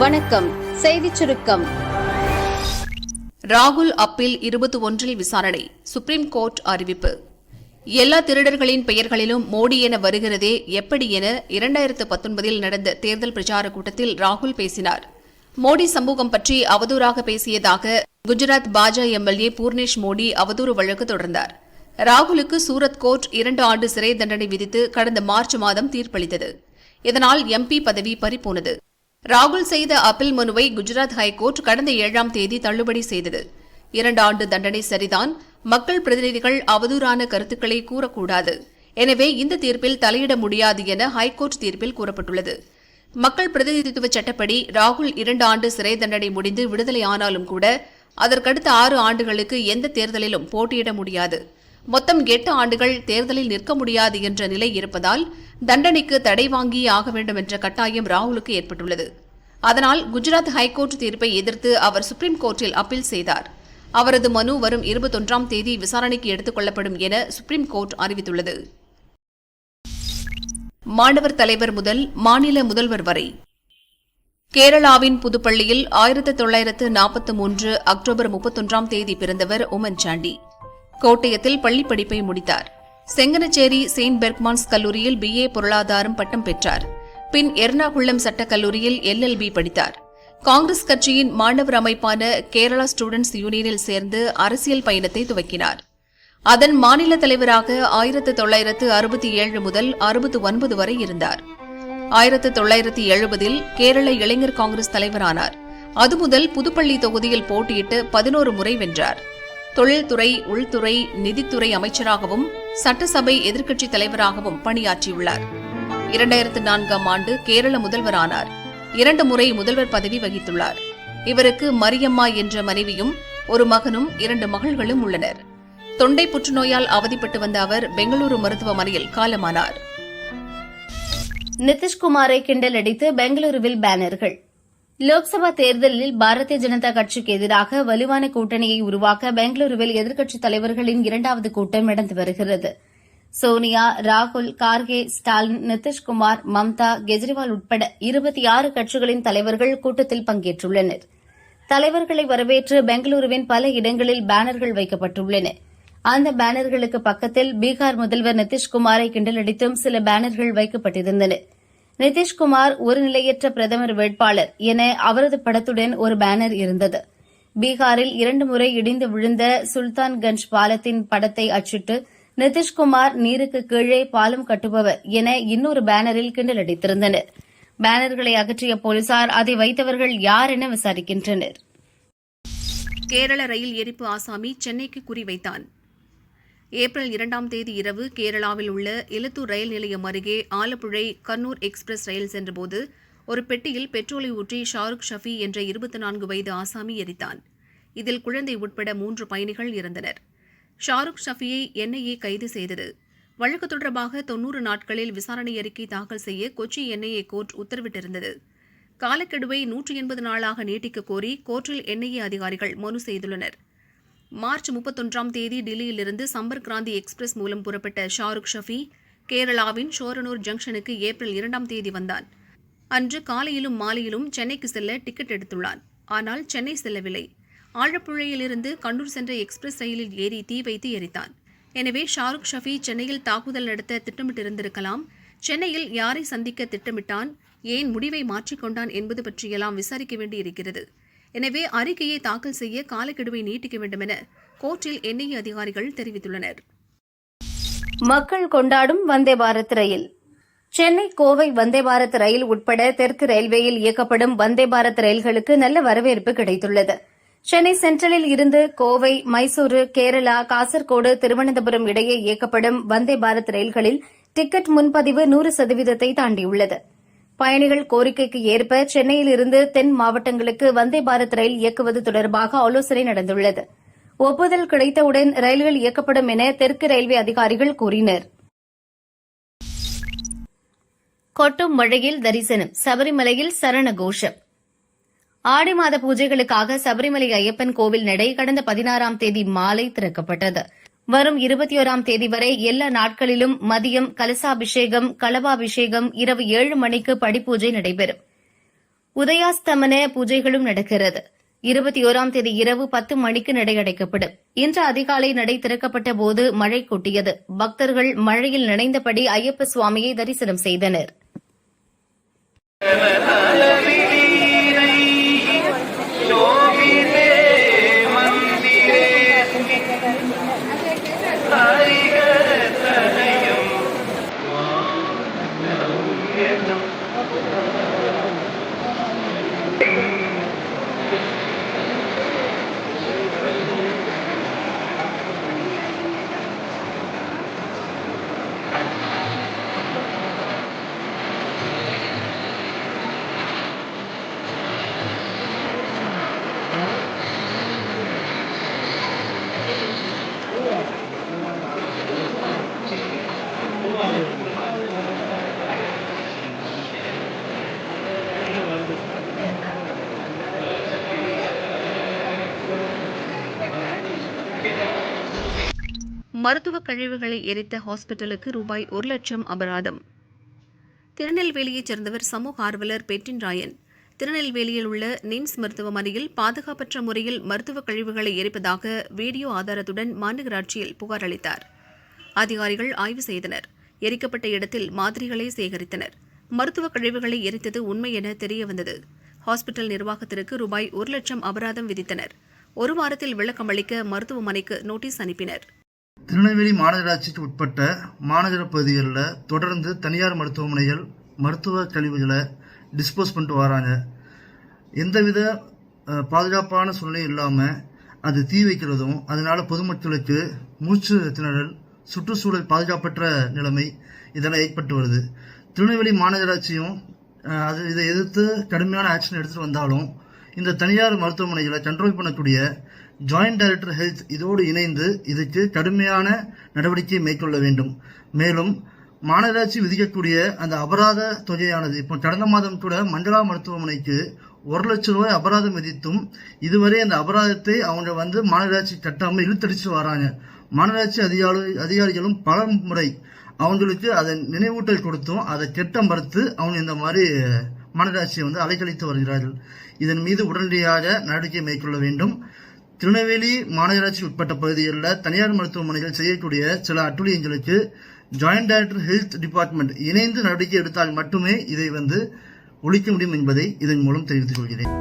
வணக்கம். செய்திச் சுருக்கம். ராகுல் அப்பீல் 21 விசாரணை, சுப்ரீம் கோர்ட் அறிவிப்பு. எல்லா திருடர்களின் பெயர்களிலும் மோடி என வருகிறதே எப்படி என 2019 நடந்த தேர்தல் பிரச்சார கூட்டத்தில் ராகுல் பேசினார். மோடி சமூகம் பற்றி அவதூறாக பேசியதாக குஜராத் பாஜக எம்எல்ஏ பூர்ணேஷ் மோடி அவதூறு வழக்கு தொடர்ந்தார். ராகுலுக்கு சூரத் கோர்ட் 2 ஆண்டு சிறை தண்டனை விதித்து கடந்த மார்ச் மாதம் தீர்ப்பளித்தது. இதனால் எம்பி பதவி பறிபோனது. ராகுல் செய்த அப்பீல் மனுவை குஜராத் ஹைகோர்ட் கடந்த 7ஆம் தேதி தள்ளுபடி செய்தது. 2 ஆண்டு தண்டனை சரிதான், மக்கள் பிரதிநிதிகள் அவதூறான கருத்துக்களை கூறக்கூடாது, எனவே இந்த தீர்ப்பில் தலையிட முடியாது என ஹைகோர்ட் தீர்ப்பில் கூறப்பட்டுள்ளது. மக்கள் பிரதிநிதித்துவ சட்டப்படி ராகுல் 2 ஆண்டு சிறை தண்டனை முடிந்து விடுதலை ஆனாலும் கூட அதற்கடுத்த 6 ஆண்டுகளுக்கு எந்த தேர்தலிலும் போட்டியிட முடியாது. மொத்தம் 8 ஆண்டுகள் தேர்தலில் நிற்க முடியாது என்ற நிலை இருப்பதால் தண்டனைக்கு தடை வாங்கியே ஆக வேண்டும் என்ற கட்டாயம் ராகுலுக்கு ஏற்பட்டுள்ளது. அதனால் குஜராத் ஹைகோர்ட் தீர்ப்பை எதிர்த்து அவர் சுப்ரீம் கோர்ட்டில் அப்பீல் செய்தார். அவரது மனு வரும் 21ஆம் தேதி விசாரணைக்கு எடுத்துக் கொள்ளப்படும் என சுப்ரீம் கோர்ட் அறிவித்துள்ளது. மாணவர் தலைவர் முதல் மாநில முதல்வர் வரை. கேரளாவின் புதுப்பள்ளியில் 1943 அக்டோபர் 31ஆம் தேதி பிறந்தவர் உமன் சாண்டி. கோட்டயத்தில் பள்ளிப் படிப்பை முடித்தார். செங்கனச்சேரி செயின்ட் பெர்க்மான்ஸ் கல்லூரியில் BA பொருளாதாரம் பட்டம் பெற்றார். பின் எர்ணாகுளம் சட்டக் கல்லூரியில் LLB படித்தார். காங்கிரஸ் கட்சியின் மாணவர் அமைப்பான கேரளா ஸ்டூடெண்ட்ஸ் யூனியனில் சேர்ந்து அரசியல் பயணத்தை துவக்கினார். அதன் மாநில தலைவராக 1967 முதல் 69 வரை இருந்தார். 1970 கேரள இளைஞர் காங்கிரஸ் தலைவரானார். அதுமுதல் புதுப்பள்ளி தொகுதியில் போட்டியிட்டு 11 முறை வென்றார். தொழில்துறை, உள்துறை, நிதித்துறை அமைச்சராகவும் சட்டசபை எதிர்க்கட்சித் தலைவராகவும் பணியாற்றியுள்ளார். 2004ஆம் ஆண்டு கேரள முதல்வரானார். 2 முறை முதல்வர் பதவி வகித்துள்ளார். இவருக்கு மரியம்மா என்ற மனைவியும் ஒரு மகனும் 2 மகள்களும் உள்ளனர். தொண்டை புற்றுநோயால் அவதிப்பட்டு வந்த அவர் பெங்களூரு மருத்துவமனையில் காலமானார். நிதிஷ்குமாரை கிண்டல் அடித்து பெங்களூருவில் பேனர்கள். லோக்சபா தேர்தலில் பாரதிய ஜனதா கட்சிக்கு எதிராக வலுவான கூட்டணியை உருவாக்க பெங்களூருவில் எதிர்க்கட்சித் தலைவர்களின் 2வது கூட்டம் நடந்து வருகிறது. சோனியா, ராகுல், கார்கே, ஸ்டாலின், நிதிஷ்குமார், மம்தா, கெஜ்ரிவால் உட்பட 26 கட்சிகளின் தலைவர்கள் கூட்டத்தில் பங்கேற்றுள்ளனர். தலைவர்களை வரவேற்று பெங்களூருவின் பல இடங்களில் பேனர்கள் வைக்கப்பட்டுள்ளன. அந்த பேனர்களுக்கு பக்கத்தில் பீகார் முதல்வர் நிதிஷ்குமாரை கிண்டலடித்தும் சில பேனர்கள் வைக்கப்பட்டிருந்தன. நிதிஷ்குமார் ஒரு நிலையற்ற பிரதமர் வேட்பாளர் என அவரது படத்துடன் ஒரு பேனர் இருந்தது. பீகாரில் 2 முறை இடிந்து விழுந்த சுல்தான்கஞ்ச் பாலத்தின் படத்தை அச்சிட்டு நிதிஷ்குமார் நீருக்கு கீழே பாலம் கட்டுபவர் என இன்னொரு பேனரில் கிண்டலடித்திருந்தனர். பேனர்களை அகற்றிய போலீசார் அதை வைத்தவர்கள் யார் என விசாரிக்கின்றனர். கேரள ரயில் எரிப்பு ஆசாமி சென்னைக்கு குறிவைத்தான். ஏப்ரல் 2ஆம் தேதி இரவு கேரளாவில் உள்ள இலத்தூர் ரயில் நிலையம் அருகே ஆலப்புழை கண்ணூர் எக்ஸ்பிரஸ் ரயில் சென்றபோது ஒரு பெட்டியில் பெட்ரோலை ஊற்றி ஷாருக் ஷஃபி என்ற 24 வயது ஆசாமி எரித்தான். இதில் குழந்தை உட்பட 3 பயணிகள் இறந்தனர். ஷாருக் ஷஃபியை NIA கைது செய்தது. வழக்கு தொடர்பாக 90 நாட்களில் விசாரணை அறிக்கை தாக்கல் செய்ய கொச்சி NIA கோர்ட் உத்தரவிட்டிருந்தது. காலக்கெடுவை 180 நாளாக நீட்டிக்க கோரி கோர்ட்டில் NIA அதிகாரிகள் மனு செய்துள்ளனர். மார்ச் 31ஆம் தேதி டில்லியிலிருந்து சம்பர்க் கிராந்தி எக்ஸ்பிரஸ் மூலம் புறப்பட்ட ஷாருக் ஷஃபி கேரளாவின் ஷோரனூர் ஜங்ஷனுக்கு ஏப்ரல் 2ஆம் தேதி வந்தான். அன்று காலையிலும் மாலையிலும் சென்னைக்கு செல்ல டிக்கெட் எடுத்துள்ளான். ஆனால் சென்னை செல்லவில்லை. ஆழப்புழையிலிருந்து கண்ணூர் சென்ற எக்ஸ்பிரஸ் ரயிலில் ஏறி தீ வைத்து எரித்தான். எனவே ஷாருக் ஷஃபி சென்னையில் தாக்குதல் நடத்த திட்டமிட்டிருந்திருக்கலாம். சென்னையில் யாரை சந்திக்க திட்டமிட்டான், ஏன் முடிவை மாற்றிக்கொண்டான் என்பது பற்றியெல்லாம் விசாரிக்க வேண்டியிருக்கிறது. எனவே அறிக்கையை தாக்கல் செய்ய காலக்கெடுவை நீட்டிக்க வேண்டும் என கோர்ட்டில் NIA அதிகாரிகள் தெரிவித்துள்ளனர். மக்கள் கொண்டாடும் வந்தே பாரத் ரயில். சென்னை கோவை வந்தே பாரத் ரயில் உட்பட தெற்கு ரயில்வேயில் இயக்கப்படும் வந்தே பாரத் ரயில்களுக்கு நல்ல வரவேற்பு கிடைத்துள்ளது. சென்னை சென்ட்ரலில் இருந்து கோவை, மைசூரு, கேரளா, காசர்கோடு, திருவனந்தபுரம் இடையே இயக்கப்படும் வந்தே பாரத் ரயில்களில் டிக்கெட் முன்பதிவு 100% தாண்டியுள்ளது. பயணிகள் கோரிக்கைக்கு ஏற்ப சென்னையில் இருந்து தென் மாவட்டங்களுக்கு வந்தே பாரத் ரயில் இயக்குவது தொடர்பாக ஆலோசனை நடந்துள்ளது. ஒப்புதல் கிடைத்தவுடன் ரயில்கள் இயக்கப்படும் என தெற்கு ரயில்வே அதிகாரிகள் கூறினர். கொட்டும் மழையில் தரிசனம், சபரிமலையில் சரண கோஷம். ஆடி மாத பூஜைகளுக்காக சபரிமலை ஐயப்பன் கோவில் நடை கடந்த 16ஆம் தேதி மாலை திறக்கப்பட்டது. வரும் 21ஆம் தேதி வரை எல்லா நாட்களிலும் மதியம் கலசாபிஷேகம், களபாபிஷேகம், இரவு 7 மணிக்கு படிப்பூஜை நடைபெறும். உதயாஸ்தமன பூஜைகளும் நடக்கிறது. 21ஆம் தேதி இரவு 10 மணிக்கு நடை அடைக்கப்படும். இன்று அதிகாலை நடை திறக்கப்பட்ட போது மழை கொட்டியது. பக்தர்கள் மழையில் நனைந்தபடி ஐயப்ப சுவாமியை தரிசனம் செய்தனர். மருத்துவ கழிவுகளை எரித்த ஹாஸ்பிட்டலுக்கு ரூபாய் 1 லட்சம் அபராதம். திருநெல்வேலியைச் சேர்ந்தவர் சமூக ஆர்வலர் பெட்டின் ராயன் திருநெல்வேலியில் உள்ள நிம்ஸ் மருத்துவமனையில் பாதுகாப்பற்ற முறையில் மருத்துவ கழிவுகளை எரிப்பதாக வீடியோ ஆதாரத்துடன் மாநகராட்சியில் புகார் அளித்தார். அதிகாரிகள் ஆய்வு செய்தனர். எரிக்கப்பட்ட இடத்தில் மாதிரிகளை சேகரித்தனர். மருத்துவ கழிவுகளை எரித்தது உண்மை என தெரியவந்தது. ஹாஸ்பிட்டல் நிர்வாகத்திற்கு ரூபாய் 1 லட்சம் அபராதம் விதித்தனர். ஒரு வாரத்தில் விளக்கமளிக்க மருத்துவமனைக்கு நோட்டீஸ் அனுப்பினர். திருநெல்வேலி மாநகராட்சிக்கு உட்பட்ட மாநகர பகுதிகளில் தொடர்ந்து தனியார் மருத்துவமனைகள் மருத்துவ கழிவுகளை டிஸ்போஸ் பண்ணிட்டு வராங்க. எந்தவித பாதுகாப்பான சூழ்நிலை இல்லாமல் அது தீ வைக்கிறதும் அதனால பொதுமக்களுக்கு மூச்சு திணறல், சுற்றுச்சூழல் பாதுகாப்பற்ற நிலைமை இதெல்லாம் ஏற்பட்டு வருது. திருநெல்வேலி மாநகராட்சியும் இதை எதிர்த்து கடுமையான ஆக்ஷன் எடுத்துட்டு வந்தாலும் இந்த தனியார் மருத்துவமனைகளை கண்ட்ரோல் பண்ணக்கூடிய ஜாயிண்ட் டைரக்டர் ஹெல்த் இதோடு இணைந்து இதுக்கு கடுமையான நடவடிக்கை மேற்கொள்ள வேண்டும். மேலும் மாநகராட்சி விதிக்கக்கூடிய அந்த அபராத தொகையானது இப்போ கடந்த மாதம் கூட மண்டலா மருத்துவமனைக்கு 1 லட்சம் ரூபாய் அபராதம் விதித்தும் இதுவரை அந்த அபராதத்தை அவங்க மாநகராட்சி கட்டாமல் இழுத்தடிச்சு வராங்க. மாநகராட்சி அதிகாரிகளும் பல முறை அவங்களுக்கு அதை நினைவூட்டல் கொடுத்தும் அதை கெட்ட மறுத்து அவங்க இந்த மாதிரி மாநகராட்சியை அலைக்கழித்து வருகிறார்கள். இதன் மீது உடனடியாக நடவடிக்கை மேற்கொள்ள வேண்டும். திருநெல்வேலி மாநகராட்சி உட்பட்ட பகுதிகளில் தனியார் மருத்துவமனைகள் செய்யக்கூடிய சில அட்டூழியங்களுக்கு ஜாயிண்ட் டைரக்டர் ஹெல்த் டிபார்ட்மெண்ட் இணைந்து நடவடிக்கை எடுத்தால் மட்டுமே இதை ஒழிக்க முடியும் என்பதை இதன் மூலம் தெரிவித்துக் கொள்கிறேன்.